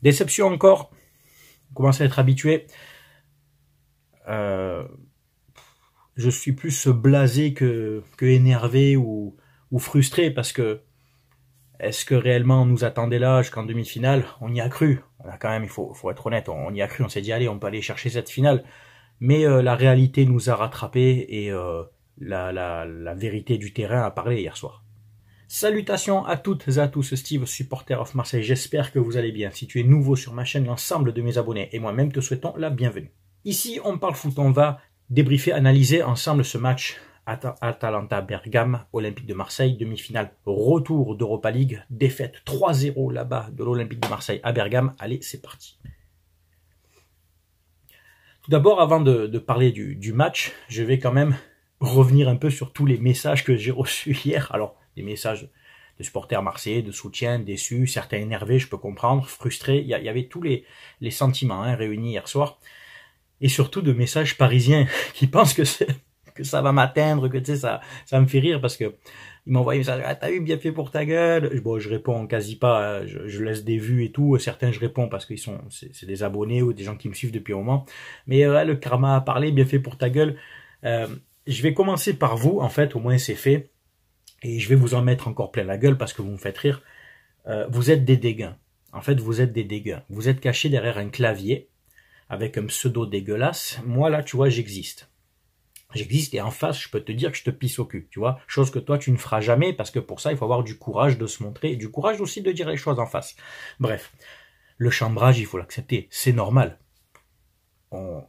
Déception encore, on commence à être habitué. Je suis plus blasé que énervé ou frustré parce que est-ce que réellement on nous attendait là jusqu'en demi-finale? On y a cru. On a quand même, il faut être honnête, on y a cru, on s'est dit allez, on peut aller chercher cette finale. Mais la réalité nous a rattrapés et la vérité du terrain a parlé hier soir. Salutations à toutes et à tous, Steve, supporter of Marseille, j'espère que vous allez bien. Si tu es nouveau sur ma chaîne, l'ensemble de mes abonnés et moi-même te souhaitons la bienvenue. Ici, on parle foot, on va débriefer, analyser ensemble ce match Atalanta-Bergame, Olympique de Marseille, demi-finale retour d'Europa League, défaite 3-0 là-bas de l'Olympique de Marseille à Bergame. Allez, c'est parti. Tout d'abord, avant de parler du match, je vais quand même revenir un peu sur tous les messages que j'ai reçus hier. Alors, des messages de supporters marseillais, de soutien, déçus, certains énervés, je peux comprendre, frustrés. Il y avait tous les sentiments réunis hier soir. Et surtout de messages parisiens qui pensent que ça va m'atteindre, que tu sais, ça me fait rire parce que ils m'envoient des messages, ah, t'as eu, bien fait pour ta gueule. Bon, je réponds quasi pas, je laisse des vues et tout. Certains, je réponds parce qu'ils c'est des abonnés ou des gens qui me suivent depuis un moment. Mais le karma a parlé, bien fait pour ta gueule. Je vais commencer par vous, en fait, au moins c'est fait. Et je vais vous en mettre encore plein la gueule parce que vous me faites rire. Vous êtes des dégains. En fait, vous êtes des dégains. Vous êtes cachés derrière un clavier avec un pseudo dégueulasse. Moi, là, tu vois, j'existe. J'existe et en face, je peux te dire que je te pisse au cul, tu vois. Chose que toi, tu ne feras jamais parce que pour ça, il faut avoir du courage de se montrer et du courage aussi de dire les choses en face. Bref, le chambrage, il faut l'accepter. C'est normal.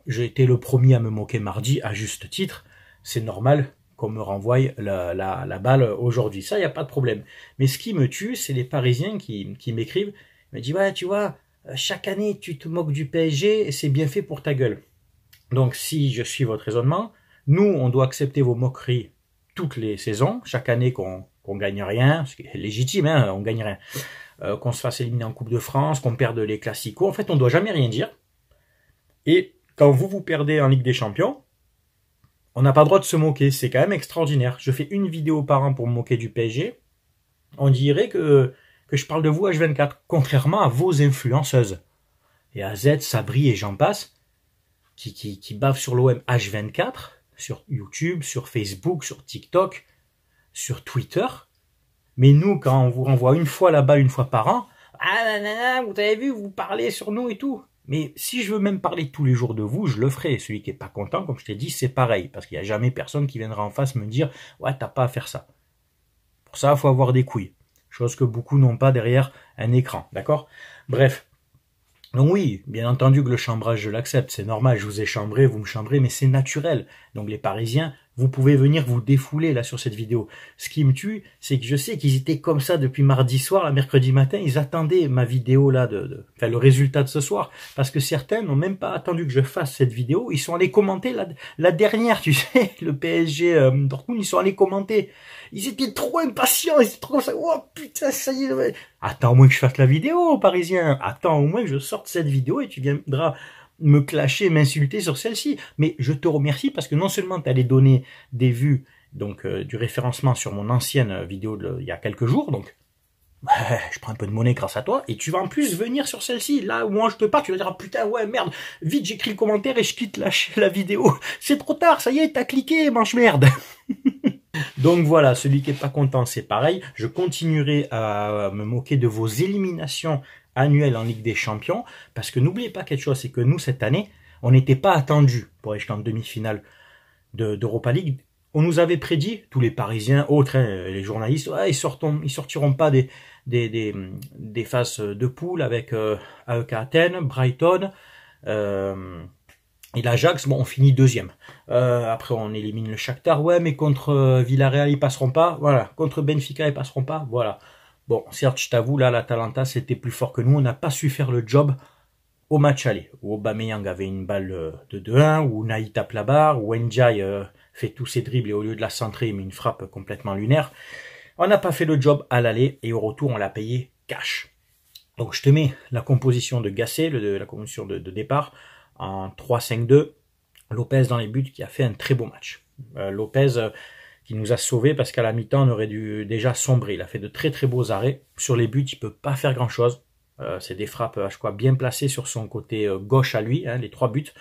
J'ai été le premier à me moquer mardi, à juste titre. C'est normal qu'on me renvoie la balle aujourd'hui. Ça, il n'y a pas de problème. Mais ce qui me tue, c'est les Parisiens qui m'écrivent. Ils me disent, ouais, tu vois, chaque année, tu te moques du PSG et c'est bien fait pour ta gueule. Donc, si je suis votre raisonnement, nous, on doit accepter vos moqueries toutes les saisons, chaque année qu'on gagne rien, ce qui est légitime, hein, on gagne rien, qu'on se fasse éliminer en Coupe de France, qu'on perde les classicos. En fait, on doit jamais rien dire. Et quand vous perdez en Ligue des Champions, on n'a pas le droit de se moquer. C'est quand même extraordinaire. Je fais une vidéo par an pour me moquer du PSG. On dirait que je parle de vous H24, contrairement à vos influenceuses. Et à Z, Sabri et j'en passe, qui bavent sur l'OM H24, sur YouTube, sur Facebook, sur TikTok, sur Twitter. Mais nous, quand on vous renvoie une fois là-bas, une fois par an, ah nanana, vous avez vu, vous parlez sur nous et tout. Mais si je veux même parler tous les jours de vous, je le ferai. Celui qui est pas content, comme je t'ai dit, c'est pareil. Parce qu'il n'y a jamais personne qui viendra en face me dire « Ouais, t'as pas à faire ça ». Pour ça, il faut avoir des couilles. Chose que beaucoup n'ont pas derrière un écran, d'accord? Bref. Donc oui, bien entendu que le chambrage, je l'accepte. C'est normal, je vous ai chambré, vous me chambrez, mais c'est naturel. Donc les Parisiens, vous pouvez venir vous défouler là sur cette vidéo. Ce qui me tue, c'est que je sais qu'ils étaient comme ça depuis mardi soir, là, mercredi matin, ils attendaient ma vidéo là, enfin, le résultat de ce soir, parce que certains n'ont même pas attendu que je fasse cette vidéo, ils sont allés commenter la dernière, tu sais, le PSG Dortmund, ils sont allés commenter. Ils étaient trop impatients, ils étaient trop ça, oh putain, ça y est. Attends au moins que je fasse la vidéo, Parisien. Attends au moins que je sorte cette vidéo et tu viendras me clasher, m'insulter sur celle-ci. Mais je te remercie parce que non seulement tu allais donner des vues, donc du référencement sur mon ancienne vidéo il y a quelques jours, donc je prends un peu de monnaie grâce à toi, et tu vas en plus venir sur celle-ci. Là où moi je te parle, tu vas dire ah, putain ouais merde, vite j'écris le commentaire et je quitte la vidéo. C'est trop tard, ça y est, t'as cliqué, mange merde. Donc voilà, celui qui est pas content, c'est pareil. Je continuerai à me moquer de vos éliminations annuelles en Ligue des Champions, parce que n'oubliez pas quelque chose, c'est que nous, cette année, on n'était pas attendus pour aller jusqu'en demi-finale d'Europa League. On nous avait prédit, tous les Parisiens, autres, les journalistes, ouais, ils sortiront pas des phases de poule avec AEK Athènes, Brighton, et l'Ajax, bon, on finit deuxième. Après, on élimine le Shakhtar, ouais, mais contre Villarreal, ils passeront pas. Voilà, contre Benfica, ils passeront pas. Voilà. Bon, certes, je t'avoue, là, l'Atalanta, c'était plus fort que nous. On n'a pas su faire le job au match aller. Où Aubameyang avait une balle de 2-1, où Naï tape la barre, où Ndiaye fait tous ses dribbles et au lieu de la centrer, il met une frappe complètement lunaire. On n'a pas fait le job à l'aller et au retour, on l'a payé cash. Donc, je te mets la composition de Gasset, la composition de départ, en 3-5-2, Lopez dans les buts qui a fait un très beau match. Lopez qui nous a sauvés parce qu'à la mi-temps on aurait dû déjà sombrer. Il a fait de très très beaux arrêts. Sur les buts il peut pas faire grand chose. C'est des frappes à chaque fois bien placées sur son côté gauche à lui, hein, les 3 buts.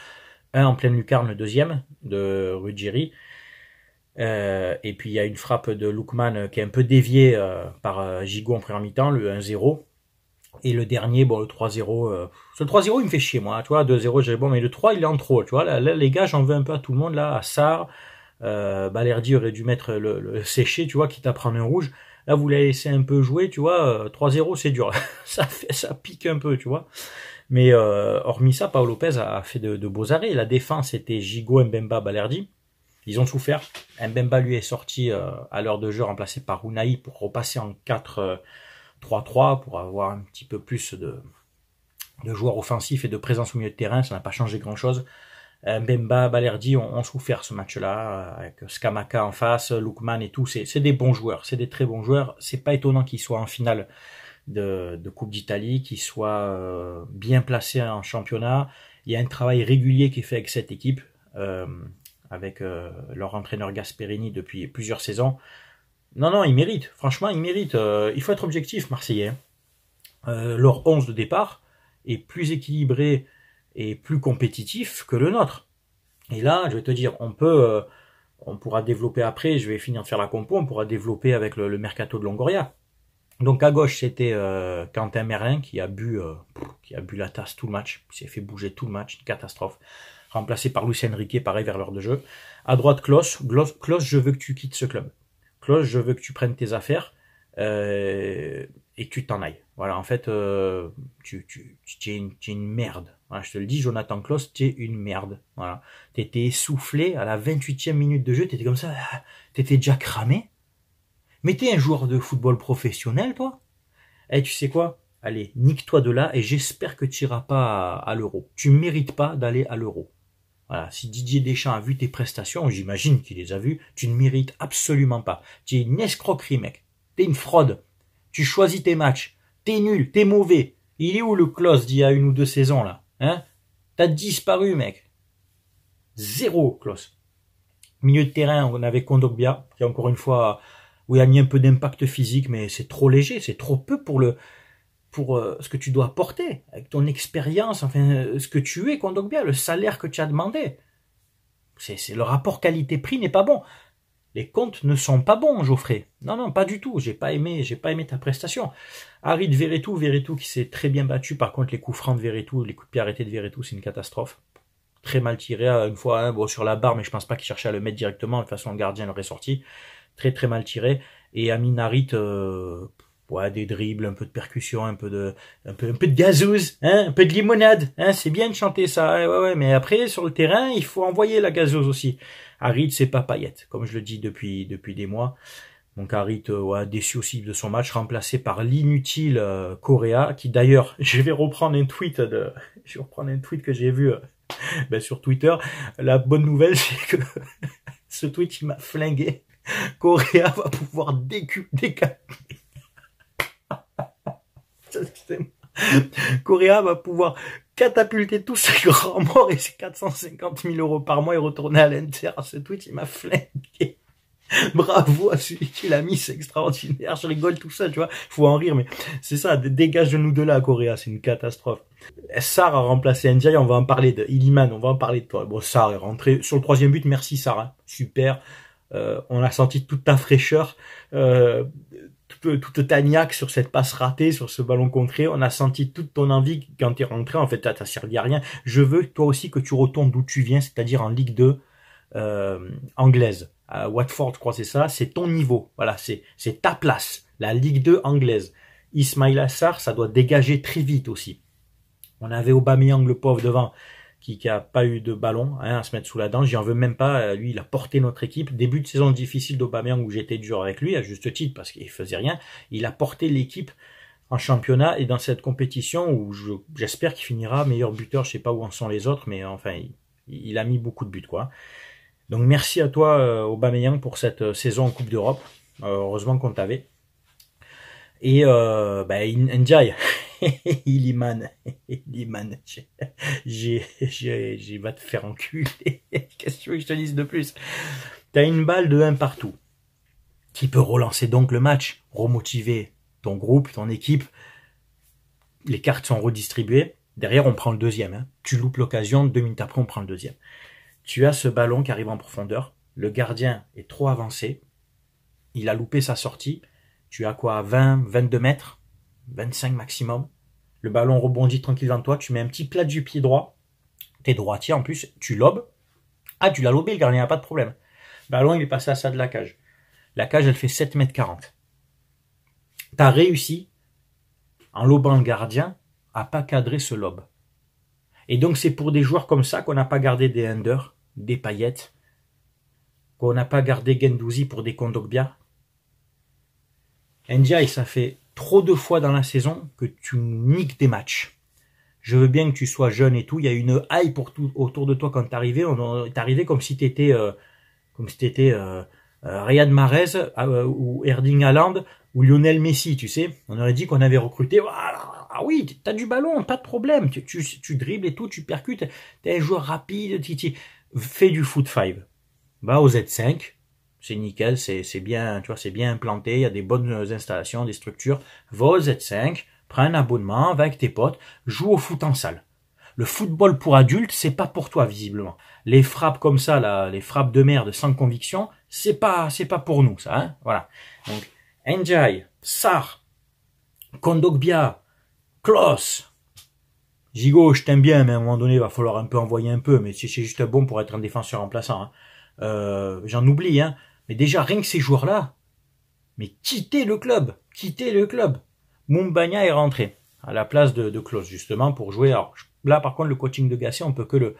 Un en pleine lucarne, le deuxième de Ruggieri. Et puis il y a une frappe de Lookman qui est un peu déviée par Gigot en première mi-temps, le 1-0. Et le dernier, bon, le 3-0, le 3-0 il me fait chier moi, tu vois, 2-0 j'ai bon, mais le 3 il est en trop, tu vois, là les gars j'en veux un peu à tout le monde, là, à Sarr, Balerdi aurait dû mettre le séché, tu vois, quitte à prendre un rouge. Là vous l'avez laissé un peu jouer, tu vois, 3-0 c'est dur, ça pique un peu, tu vois. Mais hormis ça, Paolo Lopez a fait de beaux arrêts. La défense était Gigot, Mbemba, Balerdi. Ils ont souffert. Mbemba lui est sorti à l'heure de jeu remplacé par Unai pour repasser en 4-3-3 pour avoir un petit peu plus de joueurs offensifs et de présence au milieu de terrain. Ça n'a pas changé grand-chose. Mbemba, Balerdi ont souffert ce match-là avec Scamacca en face, Lookman et tout. C'est des bons joueurs, c'est des très bons joueurs. C'est pas étonnant qu'ils soient en finale de Coupe d'Italie, qu'ils soient bien placés en championnat. Il y a un travail régulier qui est fait avec cette équipe, avec leur entraîneur Gasperini depuis plusieurs saisons. Non, ils méritent. Franchement, ils méritent. Il faut être objectif, Marseillais. Leur 11 de départ est plus équilibré et plus compétitif que le nôtre. Et là, je vais te dire, on pourra développer après, je vais finir de faire la compo, on pourra développer avec le mercato de Longoria. Donc à gauche, c'était Quentin Merlin qui a bu la tasse tout le match, qui s'est fait bouger tout le match, une catastrophe. Remplacé par Luis Enrique, pareil vers l'heure de jeu. À droite, Klose, je veux que tu quittes ce club. Klose, je veux que tu prennes tes affaires et que tu t'en ailles. Voilà, en fait, tu es une merde. Voilà, je te le dis, Jonathan Klose, tu es une merde. Voilà, t'étais essoufflé à la 28e minute de jeu, t'étais comme ça, t'étais déjà cramé. Mais t'es un joueur de football professionnel, toi. Eh, tu sais quoi? Allez, nique-toi de là et j'espère que tu iras pas à l'Euro. Tu mérites pas d'aller à l'Euro. Voilà, si Didier Deschamps a vu tes prestations, j'imagine qu'il les a vues, tu ne mérites absolument pas. Tu es une escroquerie, mec. T'es une fraude. Tu choisis tes matchs. T'es nul, t'es mauvais. Il est où le Klose d'il y a 1 ou 2 saisons, là? Hein? T'as disparu, mec. Zéro, Klose. Milieu de terrain, on avait Kondogbia, qui encore une fois, où il a mis un peu d'impact physique, mais c'est trop léger, c'est trop peu pour ce que tu dois porter, avec ton expérience, enfin, ce que tu es, Kondogbia, le salaire que tu as demandé. C'est le rapport qualité-prix n'est pas bon. Les comptes ne sont pas bons, Geoffrey. Non, pas du tout. J'ai pas aimé ta prestation. Harit Veretout qui s'est très bien battu. Par contre, les coups francs de Veretout, les coups de pied arrêtés de Veretout, c'est une catastrophe. Très mal tiré, une fois, hein, bon, sur la barre, mais je pense pas qu'il cherchait à le mettre directement. De toute façon, le gardien l'aurait sorti. Très, très mal tiré. Et Amin Harit, des dribbles, un peu de percussion, un peu de gazeuse, hein, un peu de limonade, hein, c'est bien de chanter ça, ouais, mais après, sur le terrain, il faut envoyer la gazeuse aussi. Harit, c'est pas Payet, comme je le dis depuis des mois. Donc Harit, déçu aussi de son match, remplacé par l'inutile Correa, qui d'ailleurs, je vais reprendre un tweet que j'ai vu sur Twitter. La bonne nouvelle, c'est que ce tweet, il m'a flingué. Correa va pouvoir Correa va pouvoir catapulter tous ses grands morts et ses 450 000 € par mois et retourner à l'Inter. Ce tweet, il m'a flingué. Bravo à celui qui l'a mis, c'est extraordinaire. Je rigole tout ça, tu vois. Faut en rire, mais c'est ça. Dégage de nous de là, Correa. C'est une catastrophe. Sarr a remplacé Ndiaye. On va en parler de Iliman. On va en parler de toi. Bon, Sarr est rentré sur le 3e but. Merci, Sarr. Hein. Super. On a senti toute ta fraîcheur. Toute ta niaque sur cette passe ratée, sur ce ballon contré. On a senti toute ton envie quand t'es rentré. En fait, t'as servi à rien. Je veux toi aussi que tu retournes d'où tu viens, c'est-à-dire en Ligue 2 anglaise. À Watford, je crois c'est ça. C'est ton niveau. Voilà, c'est ta place. La Ligue 2 anglaise. Ismaïla Sarr, ça doit dégager très vite aussi. On avait Aubameyang, le pauvre, devant, qui a pas eu de ballon à se mettre sous la dent. J'en veux même pas. Lui, il a porté notre équipe. Début de saison difficile d'Aubameyang où j'étais dur avec lui, à juste titre, parce qu'il faisait rien. Il a porté l'équipe en championnat et dans cette compétition où j'espère qu'il finira meilleur buteur. Je sais pas où en sont les autres, mais enfin, il a mis beaucoup de buts, quoi. Donc merci à toi, Aubameyang, pour cette saison en Coupe d'Europe. Heureusement qu'on t'avait. Et Ndiaye. Iliman, va te faire enculer. Qu'est-ce que tu veux que je te dise de plus? T'as une balle de 1 partout qui peut relancer donc le match, remotiver ton groupe, ton équipe. les cartes sont redistribuées. Derrière, on prend le deuxième. Hein. Tu loupes l'occasion, 2 minutes après, on prend le deuxième. Tu as ce ballon qui arrive en profondeur. Le gardien est trop avancé. Il a loupé sa sortie. Tu as quoi, 20, 22 mètres, 25 maximum. Le ballon rebondit tranquille dans toi. Tu mets un petit plat du pied droit. T'es droitier en plus. Tu lobes. Ah, tu l'as lobé, le gardien n'a pas de problème. Le ballon, il est passé à ça de la cage. La cage, elle fait 7 mètres 40. T'as réussi, en lobant le gardien, à pas cadrer ce lob. Et donc, c'est pour des joueurs comme ça qu'on n'a pas gardé des Under, des Payet, qu'on n'a pas gardé Guendouzi pour des Kondogbia. Ndiaye, ça fait trop de fois dans la saison que tu niques des matchs. Je veux bien que tu sois jeune et tout. Il y a une hype pour tout autour de toi quand t'es arrivé. T'es arrivé comme si t'étais, Riyad Mahrez ou Erling Haaland ou Lionel Messi, tu sais. On aurait dit qu'on avait recruté. Ah oui, t'as du ballon, pas de problème. Tu dribbles et tout, tu percutes. T'es un joueur rapide. Fais du foot 5. Va au Z5. C'est nickel, c'est bien, tu vois, c'est bien implanté. Il y a des bonnes installations, des structures. Va au Z5. Prends un abonnement, va avec tes potes, joue au foot en salle. Le football pour adultes, c'est pas pour toi, visiblement. Les frappes comme ça, là, les frappes de merde sans conviction, c'est pas pour nous, ça, hein. Voilà. Donc, Ndiaye, Sarr, Kondogbia, Klose. Gigot, je t'aime bien, mais à un moment donné, il va falloir un peu envoyer un peu, mais c'est juste bon pour être un défenseur remplaçant, hein. J'en oublie, hein. Mais déjà, rien que ces joueurs-là, mais quittez le club. Mumbagna est rentré à la place de Klose, justement, pour jouer. Alors, là, par contre, le coaching de Gasset, on peut que le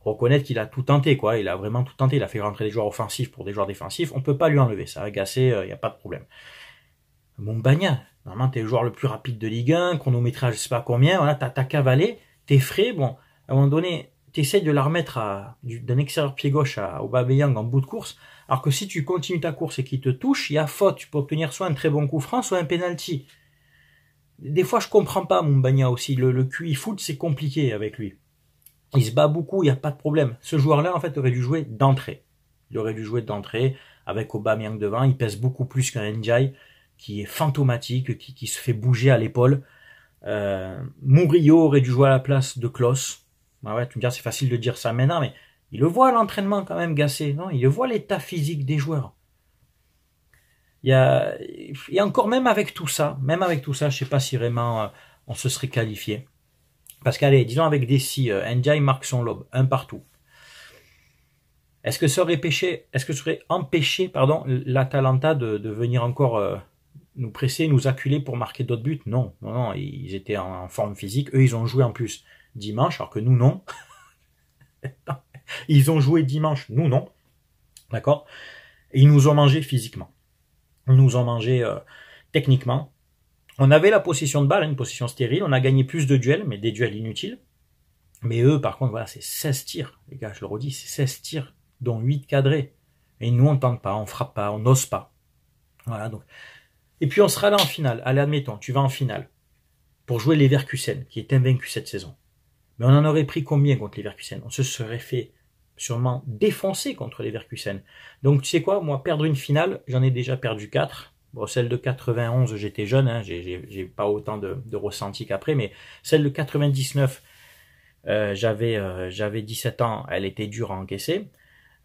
reconnaître qu'il a tout tenté, quoi. Il a vraiment tout tenté. Il a fait rentrer des joueurs offensifs pour des joueurs défensifs. On peut pas lui enlever ça. Gasset, il n'y a pas de problème. Mumbagna, normalement, t'es le joueur le plus rapide de Ligue 1, chronométrage, je sais pas combien. Voilà, t'as cavalé, t'es frais. Bon, à un moment donné, t'essayes de la remettre d'un extérieur pied gauche à Aubameyang en bout de course. Alors que si tu continues ta course et qu'il te touche, il y a faute. Tu peux obtenir soit un très bon coup franc, soit un penalty. Des fois, je comprends pas Mumbagna aussi. Le QI foot, c'est compliqué avec lui. Il se bat beaucoup, il n'y a pas de problème. Ce joueur-là, en fait, aurait dû jouer d'entrée. Il aurait dû jouer d'entrée avec Aubameyang devant. Il pèse beaucoup plus qu'un Ndiaye qui est fantomatique, qui se fait bouger à l'épaule. Murillo aurait dû jouer à la place de Klose. Ah ouais, tu me dis, c'est facile de dire ça maintenant, mais il le voit à l'entraînement quand même, Gasset, non? Il le voit l'état physique des joueurs. Il y a encore, même avec tout ça, je sais pas si vraiment on se serait qualifié. Parce qu'allez, disons avec des si, Ndiaye marque son lob, un partout. Est-ce que ça aurait empêché, l'Atalanta de venir encore nous presser, nous acculer pour marquer d'autres buts? Non, ils étaient en forme physique. Eux, ils ont joué en plus dimanche, alors que nous, non. Ils ont joué dimanche, nous non. D'accord? Et ils nous ont mangé physiquement. Ils nous ont mangé techniquement. On avait la possession de balle, une possession stérile. On a gagné plus de duels, mais des duels inutiles. Mais eux, par contre, voilà, c'est 16 tirs. Les gars, je le redis, c'est 16 tirs, dont 8 cadrés. Et nous, on tente pas, on frappe pas, on n'ose pas. Voilà, donc. Et puis, on sera là en finale. Allez, admettons, tu vas en finale. Pour jouer Leverkusen, qui est invaincu cette saison. Mais on en aurait pris combien contre Leverkusen? On se serait fait sûrement défoncer contre Leverkusen. Donc tu sais quoi, moi perdre une finale, j'en ai déjà perdu 4. Bon, celle de 91, j'étais jeune, hein, j'ai pas autant de ressenti qu'après, mais celle de 99, j'avais 17 ans, elle était dure à encaisser.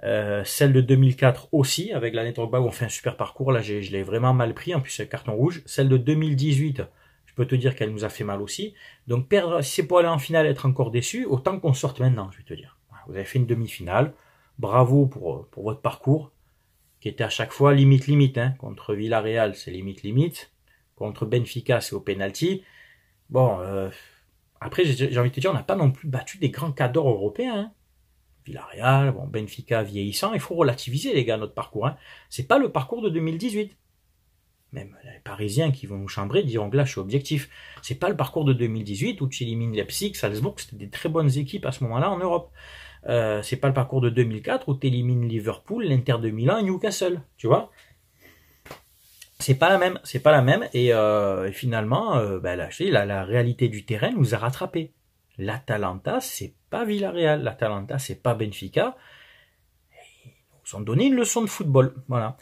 Celle de 2004 aussi, avec la Drogba où on fait un super parcours, là je l'ai vraiment mal pris, en plus c'est carton rouge. Celle de 2018, je peux te dire qu'elle nous a fait mal aussi. Donc perdre, si c'est pour aller en finale, être encore déçu, autant qu'on sorte maintenant, je vais te dire. Vous avez fait une demi-finale, bravo pour votre parcours, qui était à chaque fois limite, hein. Contre Villarreal, c'est limite, contre Benfica, c'est au penalty. Bon, après, j'ai envie de te dire, on n'a pas non plus battu des grands cadors européens, hein. Villarreal, bon, Benfica vieillissant, il faut relativiser, les gars, notre parcours, hein. C'est pas le parcours de 2018. Même les Parisiens qui vont nous chambrer diront que là, je suis objectif. C'est pas le parcours de 2018 où tu élimines Leipzig, Salzbourg, c'était des très bonnes équipes à ce moment-là en Europe. C'est pas le parcours de 2004 où tu élimines Liverpool, l'Inter de Milan et Newcastle, tu vois. C'est pas la même. Et finalement, la réalité du terrain nous a rattrapés. L'Atalanta, c'est pas Villarreal, l'Atalanta, c'est pas Benfica. Ils nous ont donné une leçon de football, voilà.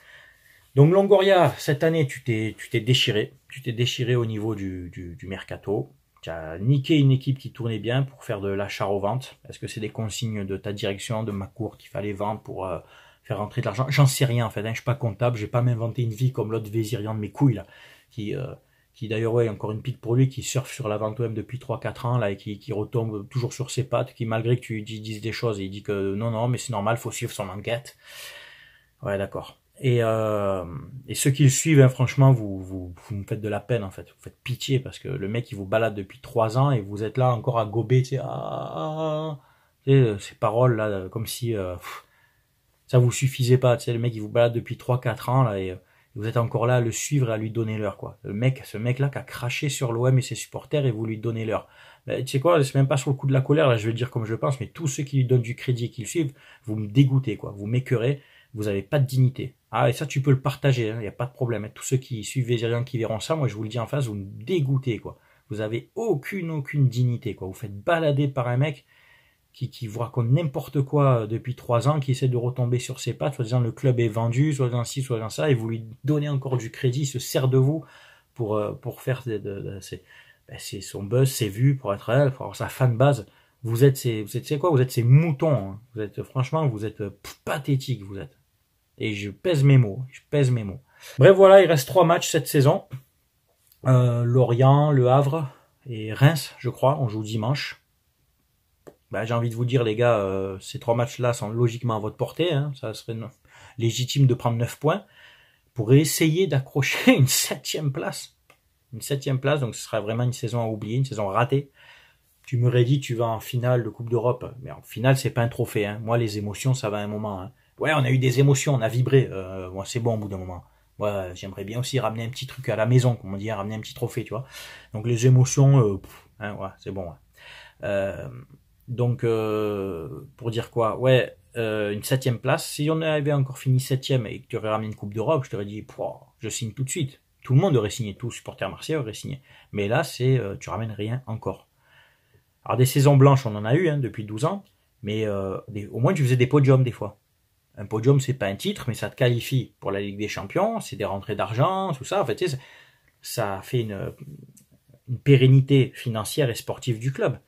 Donc Longoria, cette année, tu t'es déchiré. Tu t'es déchiré au niveau du mercato. Tu as niqué une équipe qui tournait bien pour faire de l'achat-revente. Est-ce que c'est des consignes de ta direction, de ma cour, qu'il fallait vendre pour faire rentrer de l'argent? J'en sais rien en fait. Hein. Je suis pas comptable. Je vais pas m'inventer une vie comme l'autre Vésirian de mes couilles là, qui euh, qui d'ailleurs ouais encore une pique pour lui, qui surfe sur la vente web depuis 3-4 ans là et qui retombe toujours sur ses pattes, qui malgré que tu lui dises des choses, il dit que non mais c'est normal, faut suivre son enquête. Ouais, d'accord. Et ceux qui le suivent, hein, franchement, vous me faites de la peine, en fait. Vous faites pitié, parce que le mec, il vous balade depuis 3 ans, et vous êtes là encore à gober, tu sais, tu sais, ces paroles, là, comme si ça vous suffisait pas, tu sais, le mec, il vous balade depuis 3-4 ans, là, et vous êtes encore là à le suivre et à lui donner l'heure, quoi. Ce mec-là qui a craché sur l'OM et ses supporters, et vous lui donnez l'heure. Tu sais quoi, c'est même pas sur le coup de la colère, là, je vais le dire comme je le pense, mais tous ceux qui lui donnent du crédit et qui le suivent, vous me dégoûtez, quoi. Vous m'écœurez, vous avez pas de dignité. Ah, et ça, tu peux le partager, il n'y a pas de problème. Tous ceux qui suivent Vésirian qui verront ça, moi, je vous le dis en face, vous me dégoûtez, quoi. Vous avez aucune dignité, quoi. Vous faites balader par un mec qui vous raconte n'importe quoi depuis 3 ans, qui essaie de retomber sur ses pattes, soit disant le club est vendu, soit disant ci, soit disant ça, et vous lui donnez encore du crédit, il se sert de vous pour faire c'est son buzz, ses vues, pour être elle, pour avoir sa fan base. Vous êtes quoi? Vous êtes ces moutons. Hein. Vous êtes, franchement, vous êtes pathétiques, vous êtes. Et je pèse mes mots, Bref, voilà, il reste 3 matchs cette saison. Lorient, Le Havre et Reims, je crois, on joue dimanche. Bah, j'ai envie de vous dire, les gars, ces 3 matchs-là sont logiquement à votre portée. Hein. Ça serait légitime de prendre 9 points pour essayer d'accrocher une 7e place. Une 7e place, donc ce sera vraiment une saison à oublier, une saison ratée. Tu m'aurais dit, tu vas en finale de Coupe d'Europe. Mais en finale, c'est pas un trophée. Hein. Moi, les émotions, ça va un moment. Hein. Ouais, on a eu des émotions, on a vibré. Moi, c'est bon au bout d'un moment. Ouais, j'aimerais bien aussi ramener un petit truc à la maison, comme on dit, ramener un petit trophée, tu vois. Donc les émotions, hein, ouais, c'est bon. Ouais. Euh, donc, pour dire quoi, ouais, une 7e place. Si on avait encore fini 7e et que tu aurais ramené une Coupe d'Europe, je t'aurais dit, je signe tout de suite. Tout le monde aurait signé, tout supporter marseillais aurait signé. Mais là, tu ramènes rien encore. Alors des saisons blanches, on en a eu hein, depuis 12 ans, mais au moins tu faisais des podiums des fois. Un podium, c'est pas un titre, mais ça te qualifie pour la Ligue des Champions, c'est des rentrées d'argent, tout ça. En fait, tu sais, ça fait une pérennité financière et sportive du club.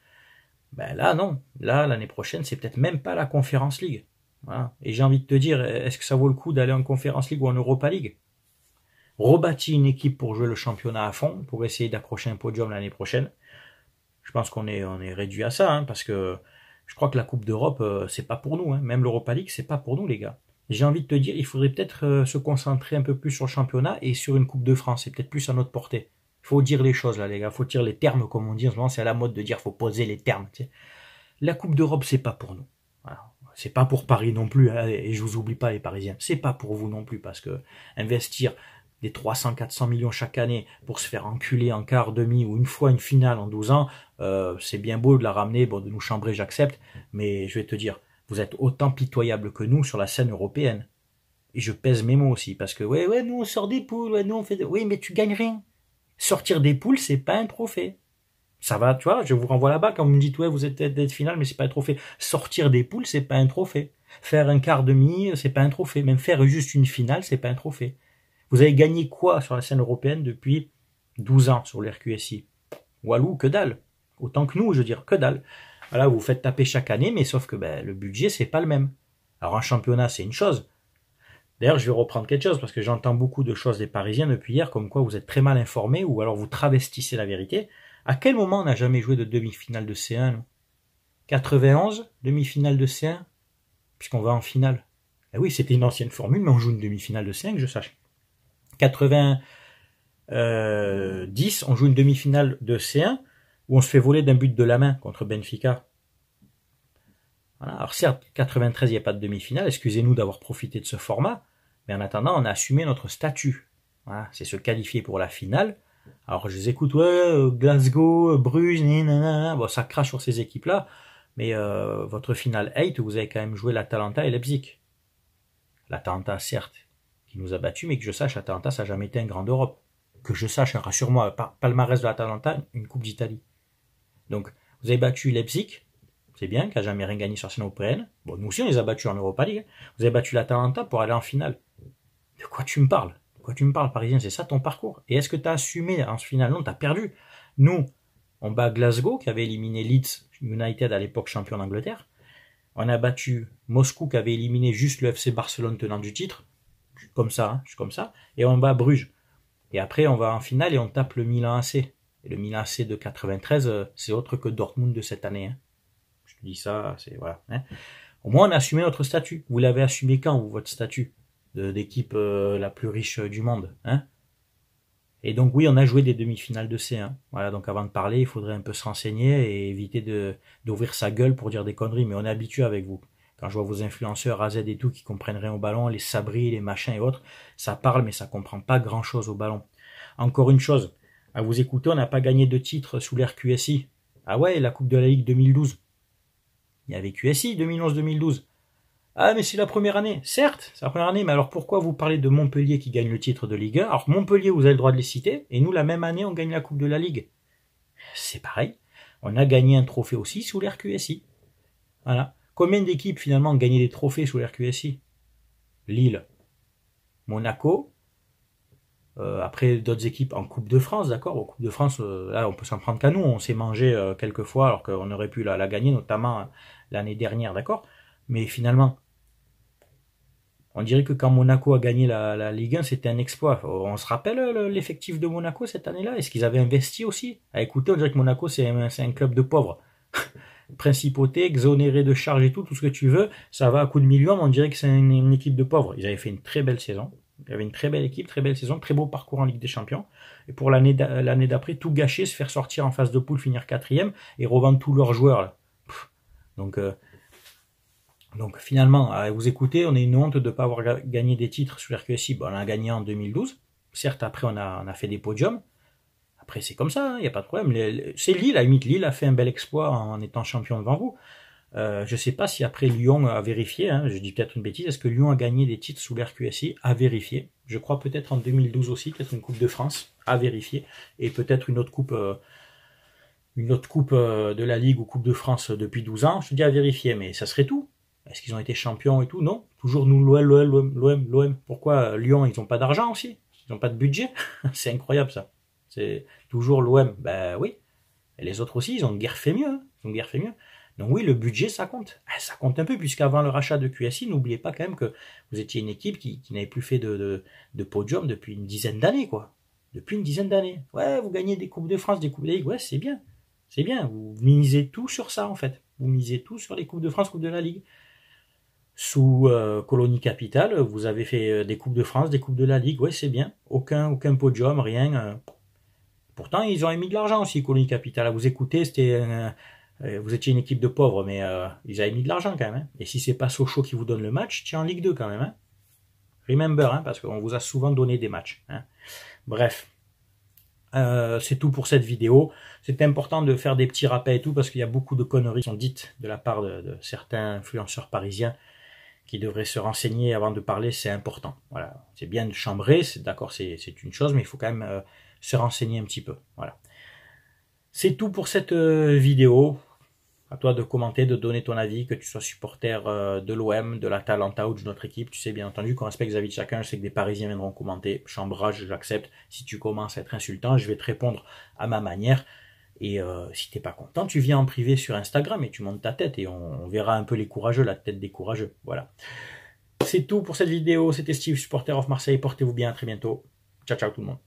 Ben là, non. Là, l'année prochaine, c'est peut-être même pas la Conference League. Voilà. Et j'ai envie de te dire, est-ce que ça vaut le coup d'aller en Conference League ou en Europa League? Rebâtis une équipe pour jouer le championnat à fond, pour essayer d'accrocher un podium l'année prochaine. Je pense qu'on est réduit à ça, hein, parce que je crois que la Coupe d'Europe, c'est pas pour nous. Hein. Même l'Europa League, c'est pas pour nous, les gars. J'ai envie de te dire, il faudrait peut-être se concentrer un peu plus sur le championnat et sur une Coupe de France. C'est peut-être plus à notre portée. Il faut dire les choses, là, les gars. Il faut dire les termes, comme on dit. En ce moment, c'est à la mode de dire, faut poser les termes. Tu sais. La Coupe d'Europe, c'est pas pour nous. Voilà. C'est pas pour Paris non plus. Hein, et je vous oublie pas, les Parisiens. C'est pas pour vous non plus, parce que investir des 300-400 millions chaque année pour se faire enculer en quart, demi ou une fois une finale en 12 ans, c'est bien beau de la ramener, bon, de nous chambrer, j'accepte, mais je vais te dire, vous êtes autant pitoyable que nous sur la scène européenne. Et je pèse mes mots aussi, parce que ouais, nous on sort des poules, ouais, nous on fait... Oui, mais tu gagnes rien. Sortir des poules, c'est pas un trophée. Ça va, tu vois, je vous renvoie là-bas quand vous me dites, ouais, vous êtes tête finale, mais c'est pas un trophée. Sortir des poules, c'est pas un trophée. Faire un quart demi, c'est pas un trophée. Même faire juste une finale, c'est pas un trophée. Vous avez gagné quoi sur la scène européenne depuis 12 ans sur l'RQSI? Walou, que dalle. Autant que nous, je veux dire, que dalle. Voilà, vous vous faites taper chaque année, mais sauf que le budget, c'est pas le même. Alors un championnat, c'est une chose. D'ailleurs, je vais reprendre quelque chose, parce que j'entends beaucoup de choses des Parisiens depuis hier, comme quoi vous êtes très mal informés, ou alors vous travestissez la vérité. À quel moment on n'a jamais joué de demi-finale de C1 nous 91, demi-finale de C1, puisqu'on va en finale. Eh oui, c'était une ancienne formule, mais on joue une demi-finale de C1, que je sache. 90, on joue une demi-finale de C1 où on se fait voler d'un but de la main contre Benfica. Voilà. Alors certes, 93, il n'y a pas de demi-finale, excusez-nous d'avoir profité de ce format, mais en attendant, on a assumé notre statut. Voilà. C'est se qualifier pour la finale. Alors je les écoute, ouais, Glasgow, Bruges, nanana. Bon, ça crache sur ces équipes-là, mais votre finale 8, vous avez quand même joué l'Atalanta et Leipzig. L'Atalanta, certes, qui nous a battus, mais que je sache, l'Atalanta, ça n'a jamais été un grand d'Europe. Que je sache, rassure-moi, palmarès de l'Atalanta, une Coupe d'Italie. Donc, vous avez battu Leipzig, c'est bien, qui n'a jamais rien gagné sur la scène européenne. Bon, nous aussi, on les a battus en Europa League. Vous avez battu l'Atalanta pour aller en finale. De quoi tu me parles? De quoi tu me parles, Parisien? C'est ça ton parcours? Et est-ce que tu as assumé en finale? Non, tu as perdu. Nous, on bat Glasgow, qui avait éliminé Leeds United à l'époque champion d'Angleterre. On a battu Moscou, qui avait éliminé juste le FC Barcelone tenant du titre. Comme ça, hein, juste comme ça. Et on bat Bruges. Et après, on va en finale et on tape le Milan AC. Et le Milan AC de 93, c'est autre que Dortmund de cette année. Hein. Je te dis ça, c'est voilà. Hein. Au moins, on a assumé notre statut. Vous l'avez assumé quand, vous, votre statut d'équipe la plus riche du monde, hein? Et donc oui, on a joué des demi-finales de C1. Voilà, donc avant de parler, il faudrait un peu se renseigner et éviter d'ouvrir sa gueule pour dire des conneries. Mais on est habitué avec vous. Quand je vois vos influenceurs AZ et tout qui comprennent rien au ballon, les Sabri, les machins et autres, ça parle mais ça comprend pas grand-chose au ballon. Encore une chose, à vous écouter, on n'a pas gagné de titre sous l'ère QSI. Ah ouais, la Coupe de la Ligue 2012. Il y avait QSI 2011-2012. Ah, mais c'est la première année. Certes, c'est la première année, mais alors pourquoi vous parlez de Montpellier qui gagne le titre de Ligue 1? Alors Montpellier, vous avez le droit de les citer, et nous, la même année, on gagne la Coupe de la Ligue. C'est pareil. On a gagné un trophée aussi sous l'ère QSI. Voilà. Combien d'équipes, finalement, ont gagné des trophées sous l'ère QSI? Lille, Monaco, après d'autres équipes en Coupe de France, d'accord? En Coupe de France, là, on peut s'en prendre qu'à nous. On s'est mangé quelques fois, alors qu'on aurait pu la gagner, notamment l'année dernière, d'accord? Mais finalement, on dirait que quand Monaco a gagné la Ligue 1, c'était un exploit. On se rappelle l'effectif de Monaco cette année-là? Est-ce qu'ils avaient investi aussi? Ah, écoutez, on dirait que Monaco, c'est un club de pauvres. Principauté, exonéré de charges et tout ce que tu veux, ça va à coup de millions, mais on dirait que c'est une équipe de pauvres. Ils avaient fait une très belle saison. Il y avait une très belle équipe, très belle saison, très beau parcours en Ligue des Champions. Et pour l'année d'après, tout gâcher, se faire sortir en phase de poule, finir 4e et revendre tous leurs joueurs. Là. Donc finalement, à vous écouter, on est une honte de ne pas avoir gagné des titres sur RQSI. Bon, on a gagné en 2012. Certes, après, on a fait des podiums. Après, c'est comme ça, il n'y a pas de problème. C'est Lille, à la limite, Lille a fait un bel exploit en étant champion devant vous. Je ne sais pas si après Lyon a vérifié, hein, je dis peut-être une bêtise, est-ce que Lyon a gagné des titres sous l'RQSI? À vérifier. Je crois peut-être en 2012 aussi, peut-être une Coupe de France, à vérifier. Et peut-être une autre coupe de la Ligue ou Coupe de France depuis 12 ans. Je te dis à vérifier, mais ça serait tout. Est-ce qu'ils ont été champions et tout? Non. Toujours nous, l'OM. Pourquoi Lyon, ils n'ont pas d'argent aussi? Ils n'ont pas de budget? C'est incroyable ça. C'est toujours l'OM. Ben oui. Et les autres aussi, ils ont guère fait mieux. Hein. Ils ont guère fait mieux. Donc oui, le budget, ça compte. Ça compte un peu, puisqu'avant le rachat de QSI, n'oubliez pas quand même que vous étiez une équipe qui n'avait plus fait de podium depuis une dizaine d'années, quoi. Depuis une dizaine d'années. Ouais, vous gagnez des Coupes de France, des Coupes de Ligue. Ouais, c'est bien. C'est bien. Vous misez tout sur ça, en fait. Vous misez tout sur les Coupes de France, Coupes de la Ligue. Sous Colonie Capitale, vous avez fait des Coupes de France, des Coupes de la Ligue, ouais c'est bien, aucun podium, rien. Pourtant ils ont émis de l'argent aussi, Colonie Capitale, à vous écouter, vous étiez une équipe de pauvres, mais ils avaient mis de l'argent quand même. Hein. Et si c'est pas Sochaux qui vous donne le match, tiens en Ligue 2 quand même. Hein. Remember, hein, parce qu'on vous a souvent donné des matchs. Hein. Bref. C'est tout pour cette vidéo. C'est important de faire des petits rappels et tout, parce qu'il y a beaucoup de conneries qui sont dites de la part de certains influenceurs parisiens qui devraient se renseigner avant de parler, c'est important. Voilà, c'est bien de chambrer, d'accord, c'est une chose, mais il faut quand même se renseigner un petit peu. Voilà. C'est tout pour cette vidéo. À toi de commenter, de donner ton avis, que tu sois supporter de l'OM, de l'Atalanta ou de notre équipe. Tu sais bien entendu qu'on respecte les avis de chacun. Je sais que des Parisiens viendront commenter. Chambrage, j'accepte. Si tu commences à être insultant, je vais te répondre à ma manière. Et si t'es pas content, tu viens en privé sur Instagram et tu montes ta tête et on verra un peu les courageux, la tête des courageux. Voilà. C'est tout pour cette vidéo. C'était Steve, supporter of Marseille. Portez-vous bien. À très bientôt. Ciao, ciao tout le monde.